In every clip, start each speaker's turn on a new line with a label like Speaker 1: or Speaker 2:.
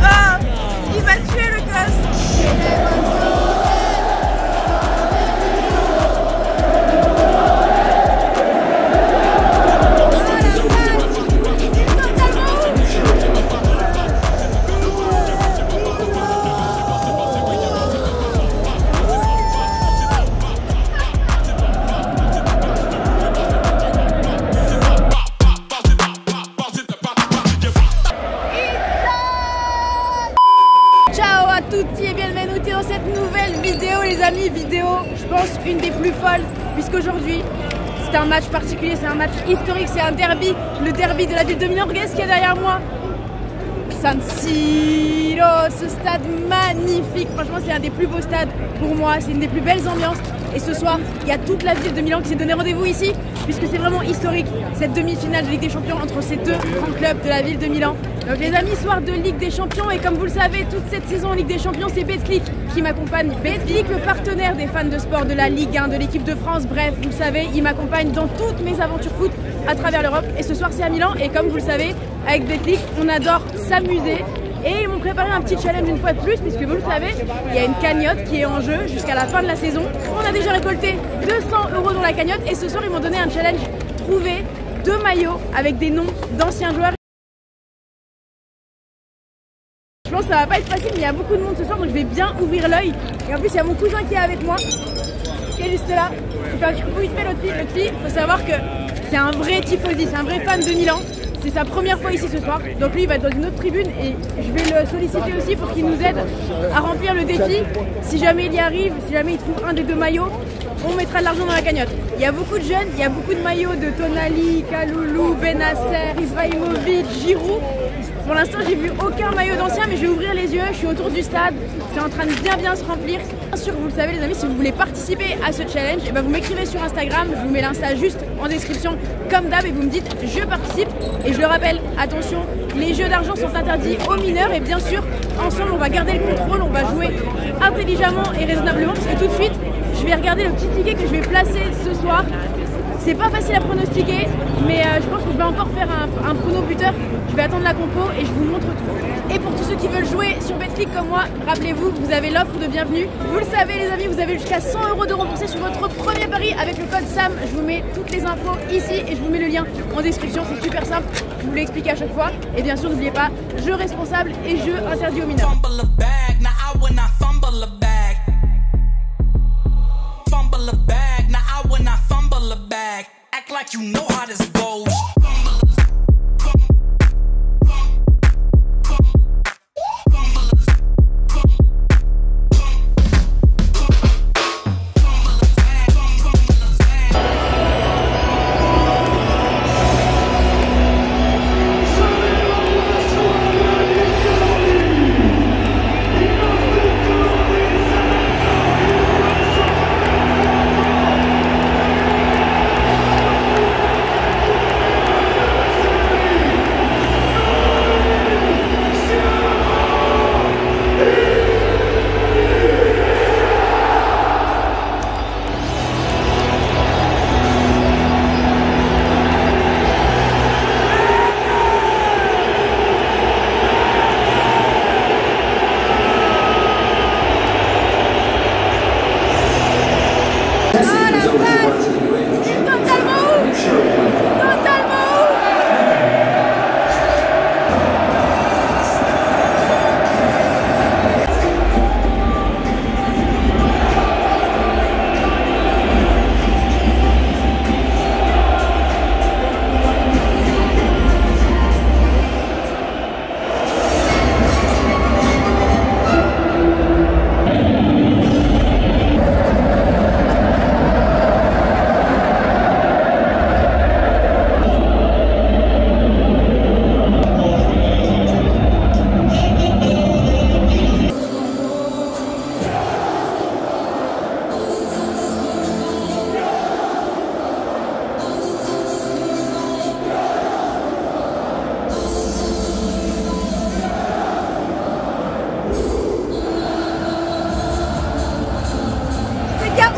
Speaker 1: Ah, il va tuer le gosse. Ciao à tutti et bienvenue dans cette nouvelle vidéo les amis, je pense une des plus folles puisqu'aujourd'hui c'est un match particulier, c'est un match historique, c'est un derby, le derby de la ville de Milan. Regardez ce qu'il y a derrière moi, San Siro, ce stade magnifique, franchement c'est un des plus beaux stades pour moi, c'est une des plus belles ambiances. Et ce soir, il y a toute la ville de Milan qui s'est donné rendez-vous ici, puisque c'est vraiment historique, cette demi-finale de Ligue des Champions entre ces deux grands clubs de la ville de Milan. Donc les amis, soir de Ligue des Champions, et comme vous le savez, toute cette saison en Ligue des Champions, c'est Betclic qui m'accompagne. Betclic, le partenaire des fans de sport de la Ligue 1, de l'équipe de France, bref, vous le savez, il m'accompagne dans toutes mes aventures foot à travers l'Europe. Et ce soir, c'est à Milan, et comme vous le savez, avec Betclic, on adore s'amuser. Et ils m'ont préparé un petit challenge une fois de plus, puisque vous le savez, il y a une cagnotte qui est en jeu jusqu'à la fin de la saison. On a déjà récolté 200 € dans la cagnotte et ce soir ils m'ont donné un challenge, trouver 2 maillots avec des noms d'anciens joueurs. Je pense que ça va pas être facile, mais il y a beaucoup de monde ce soir, donc je vais bien ouvrir l'œil. Et en plus il y a mon cousin qui est avec moi, qui est juste là. Je fais un petit coucou vite fait l'autre fille. Il faut savoir que c'est un vrai tifosi, c'est un vrai fan de Milan. C'est sa première fois ici ce soir, donc lui il va être dans une autre tribune et je vais le solliciter aussi pour qu'il nous aide à remplir le défi. Si jamais il y arrive, si jamais il trouve un des 2 maillots, on mettra de l'argent dans la cagnotte. Il y a beaucoup de jeunes, il y a beaucoup de maillots de Tonali, Kalulu, Benacer, Ibrahimovic, Giroud. Pour l'instant j'ai vu aucun maillot d'ancien, mais je vais ouvrir les yeux, je suis autour du stade, c'est en train de bien se remplir. Bien sûr vous le savez les amis, si vous voulez participer à ce challenge, et ben vous m'écrivez sur Instagram, je vous mets l'insta juste en description comme d'hab et vous me dites je participe. Et je le rappelle, attention, les jeux d'argent sont interdits aux mineurs et bien sûr ensemble on va garder le contrôle, on va jouer intelligemment et raisonnablement parce que tout de suite je vais regarder le petit ticket que je vais placer ce soir. C'est pas facile à pronostiquer, mais je pense que je vais encore faire un prono buteur. Je vais attendre la compo et je vous montre tout. Et pour tous ceux qui veulent jouer sur Betclic comme moi, rappelez-vous, vous avez l'offre de bienvenue. Vous le savez les amis, vous avez jusqu'à 100 € de remboursé sur votre premier pari avec le code SAM. Je vous mets toutes les infos ici et je vous mets le lien en description, c'est super simple. Je vous l'explique à chaque fois. Et bien sûr, n'oubliez pas, jeu responsable et jeu interdit aux mineurs.
Speaker 2: Like you know how this goes.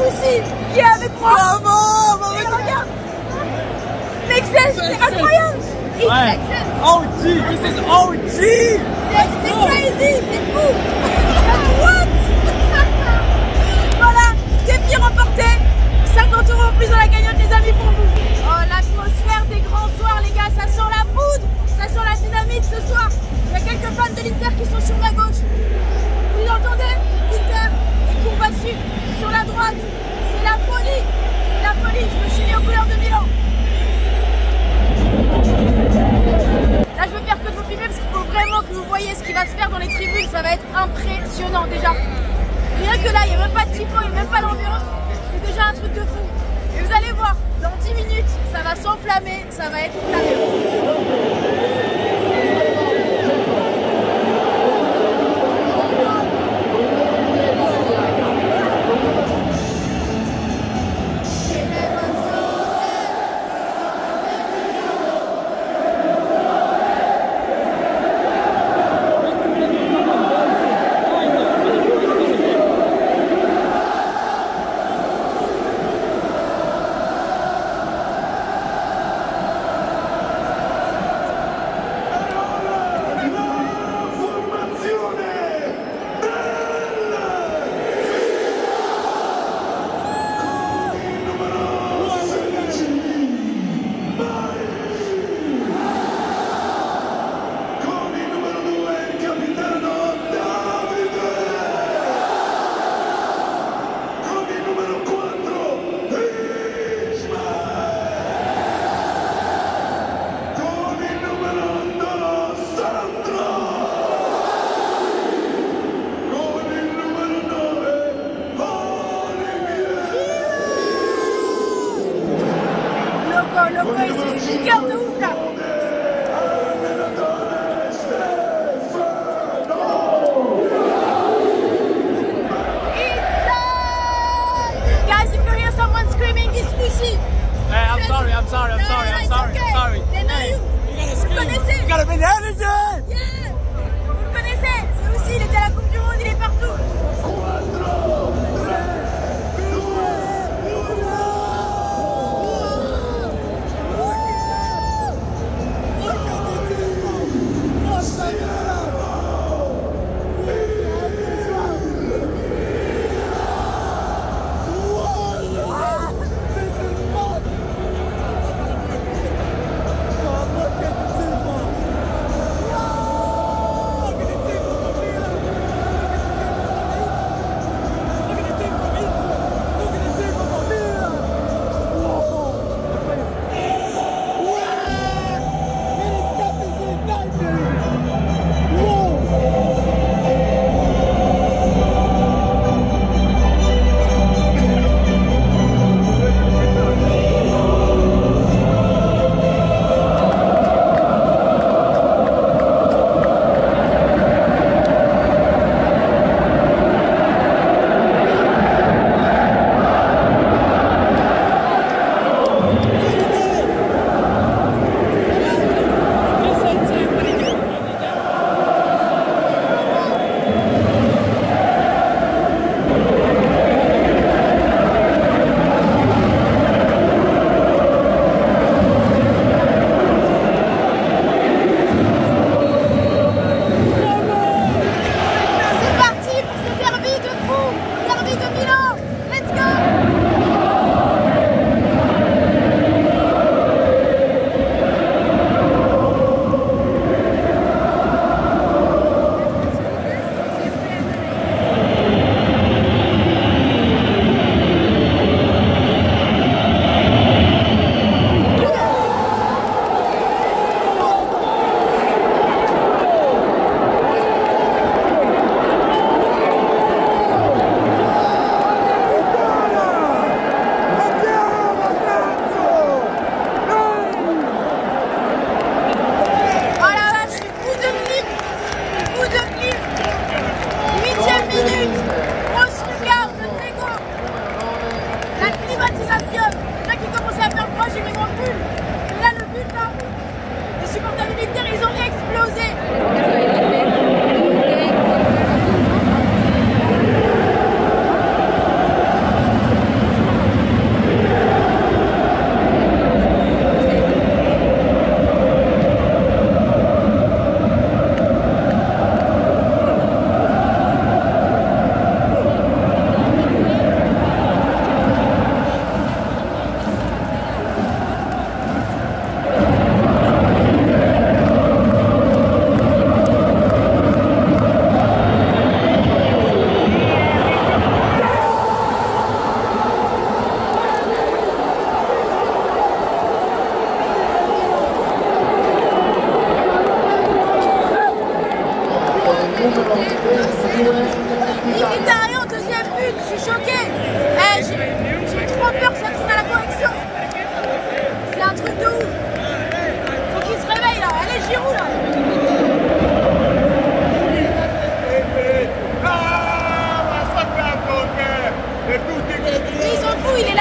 Speaker 1: aussi qui est avec moi. Et regarde, Lexus, c'est incroyable.
Speaker 2: Ouais. OG, this is OG.
Speaker 1: C'est crazy, c'est fou. What? Voilà, défi remporté. 50 € en plus dans la cagnotte, les amis, pour vous. Oh, l'atmosphère des grands soirs, les gars, ça sent la poudre, ça sent la dynamite ce soir. Il y a quelques fans de l'Inter qui sont sur ma gauche. Vous l'entendez? Inter et Courbatsu sur la droite. C'est la folie. C'est la folie. Je me suis mis aux couleurs de Milan. Là, je veux faire que de vous filmer parce qu'il faut vraiment que vous voyez ce qui va se faire dans les tribunes. Ça va être impressionnant déjà. Rien que là, il n'y a même pas de tifo, il n'y a même pas d'ambiance. C'est déjà un truc de fou. Et vous allez voir, dans 10 minutes, ça va s'enflammer, ça va être carré.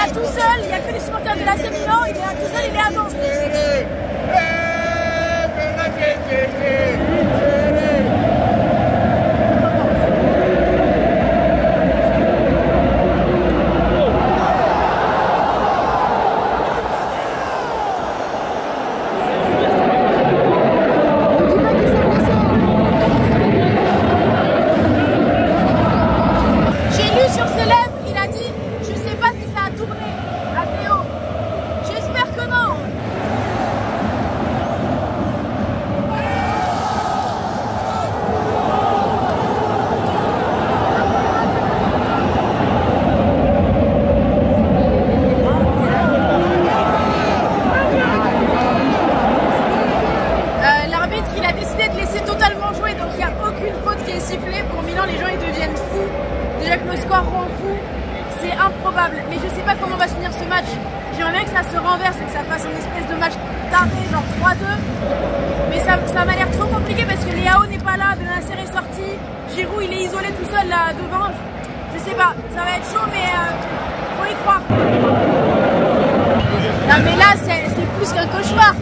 Speaker 1: là tout seul, il n'y a que les supporters de l'AC Milan, il est là tout seul, il est à danser. Pour Milan, les gens ils deviennent fous. Déjà que le score rend fou, c'est improbable. Mais je sais pas comment va se finir ce match. J'aimerais bien que ça se renverse et que ça fasse une espèce de match taré, genre 3-2. Mais ça m'a l'air trop compliqué parce que Leao n'est pas là, Benacer est sorti, Giroud il est isolé tout seul là devant. Je sais pas, ça va être chaud mais faut y croire. Non mais là c'est plus qu'un cauchemar.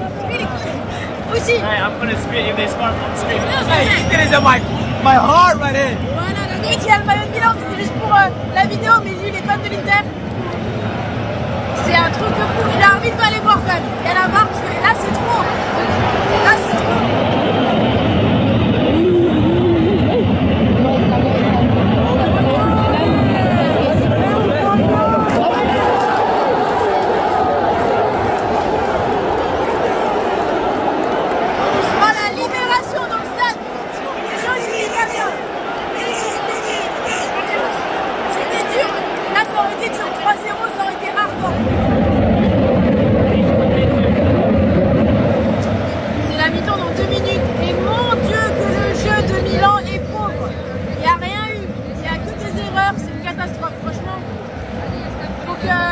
Speaker 1: Aussi.
Speaker 2: Hey, I'm gonna scream if they score. I'm screaming. Hey, it is in my heart right here.
Speaker 1: Voilà, le mec qui a le maillot de Milan, c'était juste pour la vidéo, mais lui il est fan de l'Inter. C'est un truc de fou. Il a envie de aller voir quand même. Il y a la barre parce que là c'est trop. Là c'est trop.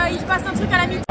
Speaker 1: Il se passe un truc à la mi-temps.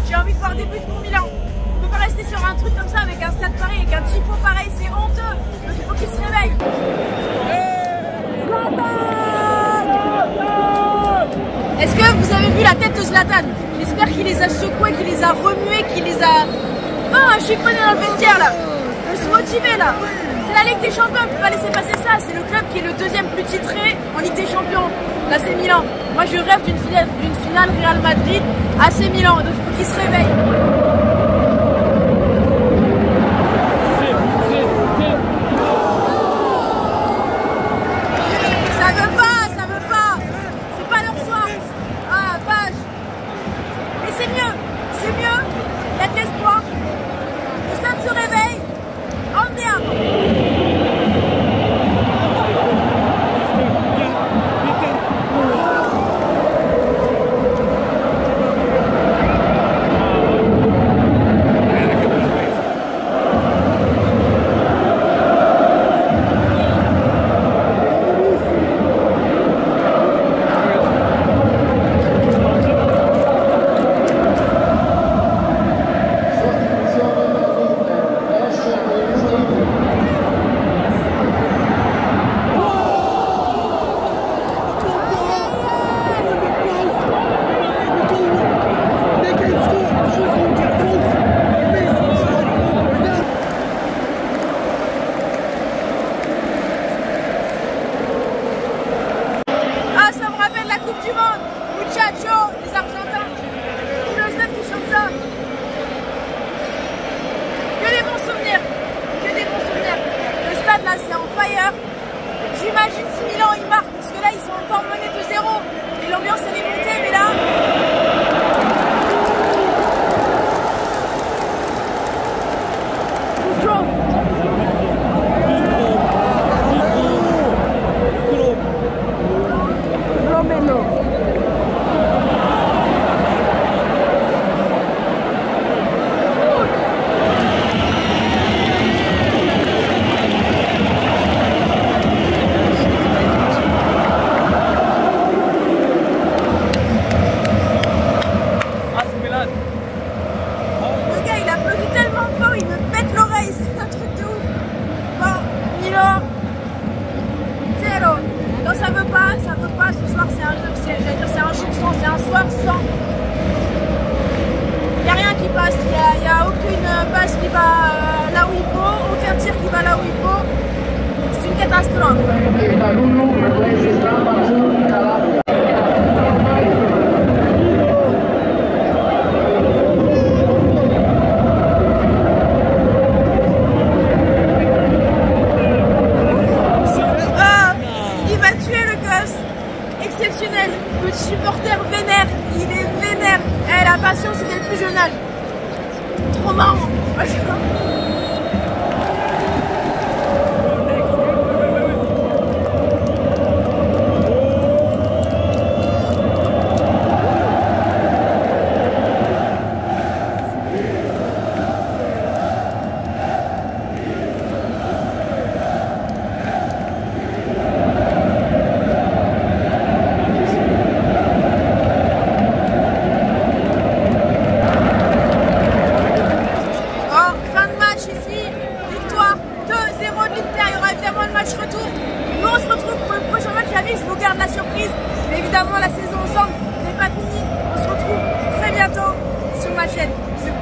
Speaker 1: J'ai envie de voir des buts pour Milan. On peut pas rester sur un truc comme ça avec un stade pareil, avec un tifo pareil, c'est honteux. Donc il faut qu'il se réveille. Est-ce que vous avez vu la tête de Zlatan? J'espère qu'il les a secoués, qu'il les a remués, qu'il les a... Oh, je suis chiffonné dans le vestiaire là. Je suis motivé là. C'est la Ligue des Champions, on ne peut pas laisser passer ça. C'est le club qui est le deuxième plus titré en Ligue des Champions. Là c'est Milan. Moi je rêve d'une finale Real Madrid AC Milan. Donc il faut qu'il se réveille. Ça veut pas. C'est pas leur soir. Ah, vache. Mais c'est mieux. Il y a de l'espoir. Le stade se réveille. Andiamo. poste, il n'y a aucune passe qui va là où il faut, aucun tir qui va là où il faut. C'est une catastrophe. Il va tuer le gosse. Exceptionnel. Le supporter vénère. Il est vénère. La passion, c'était le plus jeune âge. Trop marrant. Retour. Nous on se retrouve pour le prochain match. Je vous garde la surprise. Mais évidemment la saison ensemble n'est pas finie. On se retrouve très bientôt sur ma chaîne. Bisous.